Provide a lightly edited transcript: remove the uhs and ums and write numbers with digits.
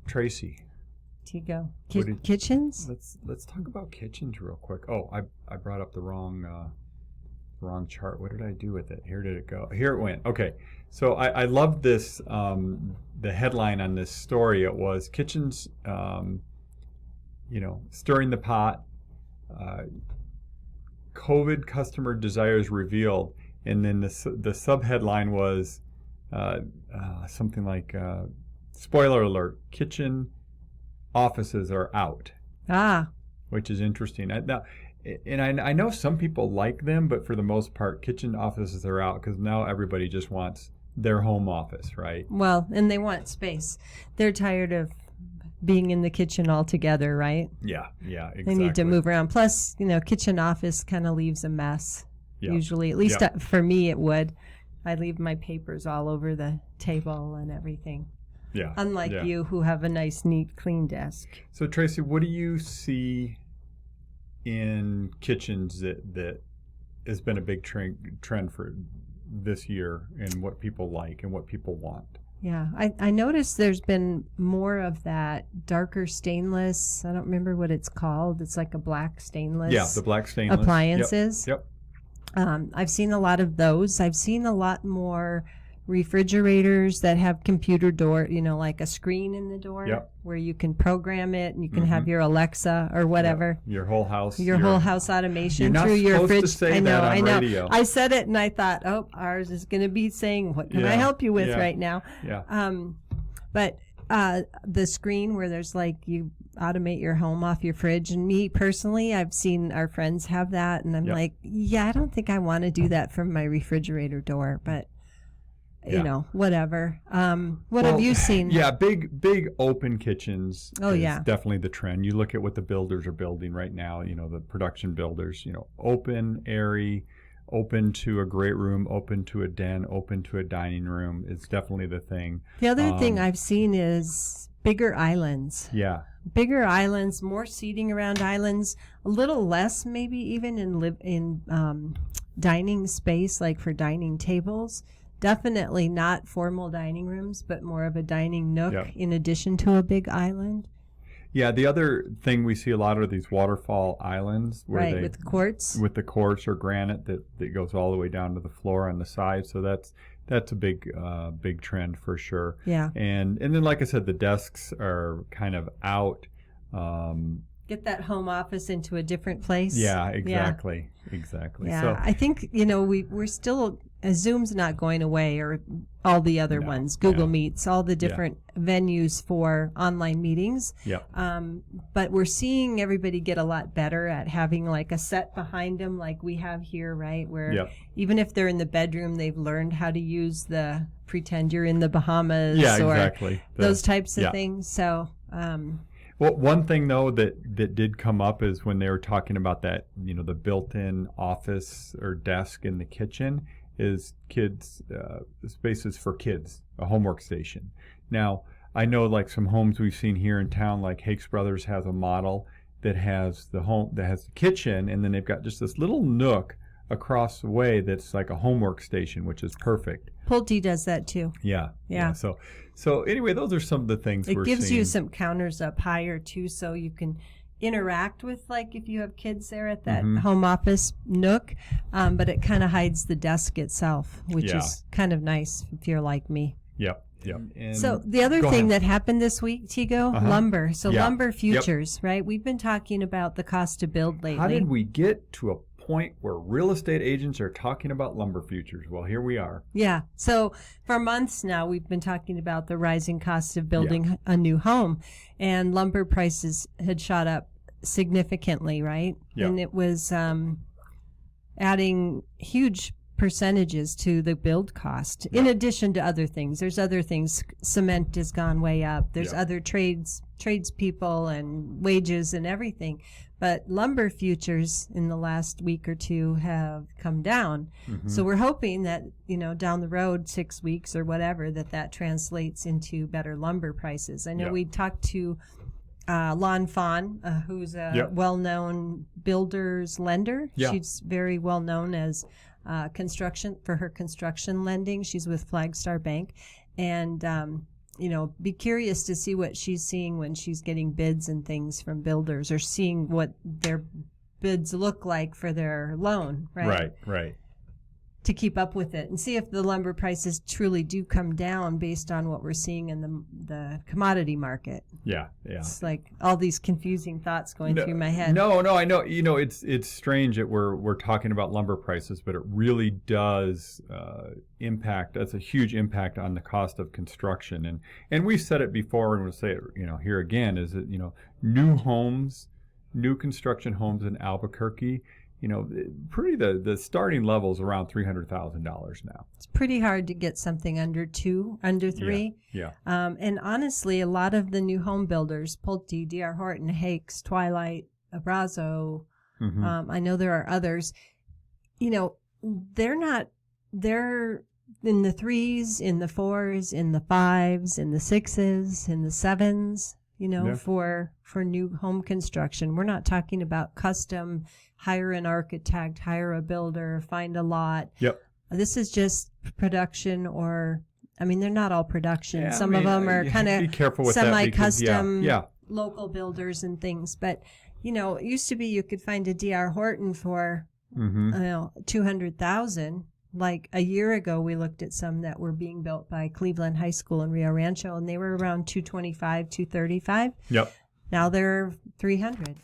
Tracy. Tigo. Kitchens? Let's talk about kitchens real quick. Oh, I brought up the wrong chart. What did I do with it? Here did it go? Here it went. Okay. So I love this. The headline on this story. It was kitchens. Stirring the pot. COVID customer desires revealed, and then the subheadline was something like spoiler alert: kitchen offices are out. Which is interesting. I know some people like them, but for the most part, kitchen offices are out because now everybody just wants their home office, right? Well, and they want space. They're tired of being in the kitchen altogether, right? Yeah, exactly. They need to move around. Plus, kitchen office kind of leaves a mess. Yep. Usually, at least for me, it would. I leave my papers all over the table and everything. Yeah. Unlike you, who have a nice, neat, clean desk. So, Tracy, what do you see in kitchens that has been a big trend for this year, and what people like and what people want? Yeah, I noticed there's been more of that darker stainless. I don't remember what it's called. It's like a black stainless. Yeah, the black stainless appliances. Yep. I've seen a lot of those. I've seen a lot more refrigerators that have computer door, like a screen in the door where you can program it and you can have your Alexa or whatever. Your whole house. Your whole house automation through your fridge. To say I know. Radio. I said it and I thought, ours is going to be saying, what can I help you with right now? Yeah. But the screen where there's you automate your home off your fridge, and me personally, I've seen our friends have that, and I'm like, I don't think I want to do that from my refrigerator door, but whatever. What have you seen? Yeah, big open kitchens is yeah. definitely the trend. You look at what the builders are building right now, the production builders, open, airy, open to a great room, open to a den, open to a dining room. It's definitely the thing. The other thing I've seen is bigger islands. Yeah. Bigger islands, more seating around islands, a little less maybe even in dining space, like for dining tables. Definitely not formal dining rooms, but more of a dining nook in addition to a big island. Yeah, the other thing we see a lot are these waterfall islands. Where with quartz. With the quartz or granite that goes all the way down to the floor on the side. So that's a big trend for sure. Yeah. And then, like I said, the desks are kind of out. Get that home office into a different place. Yeah, exactly. Yeah. Exactly. Yeah, so, I think, we're still, Zoom's not going away, or all the other ones, Google Meets, all the different venues for online meetings. Yeah. But we're seeing everybody get a lot better at having a set behind them like we have here, right? Where even if they're in the bedroom, they've learned how to use the pretend you're in the Bahamas or those types of things. So, well, one thing, though, that did come up is when they were talking about that, the built-in office or desk in the kitchen is kids, spaces for kids, a homework station. Now, I know some homes we've seen here in town, like Hakes Brothers has a model that has the kitchen, and then they've got just this little nook across the way that's like a homework station, which is perfect. Pulte does that too. Yeah. So anyway, those are some of the things we're seeing. It gives you some counters up higher too, so you can interact with if you have kids there at that home office nook, but it kind of hides the desk itself, which is kind of nice if you're like me. Yep. And so the other thing that happened this week, Tigo, lumber. So lumber futures, right? We've been talking about the cost to build lately. How did we get to a point where real estate agents are talking about lumber futures? Well, here we are. Yeah. So for months now, we've been talking about the rising cost of building a new home, and lumber prices had shot up significantly, right? Yeah. And it was adding huge percentages to the build cost, in addition to other things. There's other things. Cement has gone way up. There's other tradespeople and wages and everything. But lumber futures in the last week or two have come down. So we're hoping that, down the road, 6 weeks or whatever, that translates into better lumber prices. I know we talked to Lon Fawn, who's a well-known builder's lender. She's very well known as construction lending. She's with Flagstar Bank. And be curious to see what she's seeing when she's getting bids and things from builders, or seeing what their bids look like for their loan, right? Right. To keep up with it and see if the lumber prices truly do come down based on what we're seeing in the commodity market. Yeah. It's like all these confusing thoughts going through my head. No, I know. It's strange that we're talking about lumber prices, but it really does impact. That's a huge impact on the cost of construction. And we've said it before, and we'll say it, here again, is that new construction homes in Albuquerque, the starting level is around $300,000 now. It's pretty hard to get something under three. Yeah. And honestly, a lot of the new home builders, Pulte, D.R. Horton, Hakes, Twilight, Abrazo, I know there are others, they're in the 3s, in the 4s, in the 5s, in the 6s, in the 7s, for new home construction. We're not talking about custom, hire an architect, hire a builder, find a lot. Yep. This is just production, they're not all production. Yeah, Some of them are kind of semi-custom local builders and things. But, it used to be you could find a D.R. Horton for $200,000. Like a year ago, we looked at some that were being built by Cleveland High School in Rio Rancho, and they were around $225,000, $235,000. Yep. Now they're $300,000.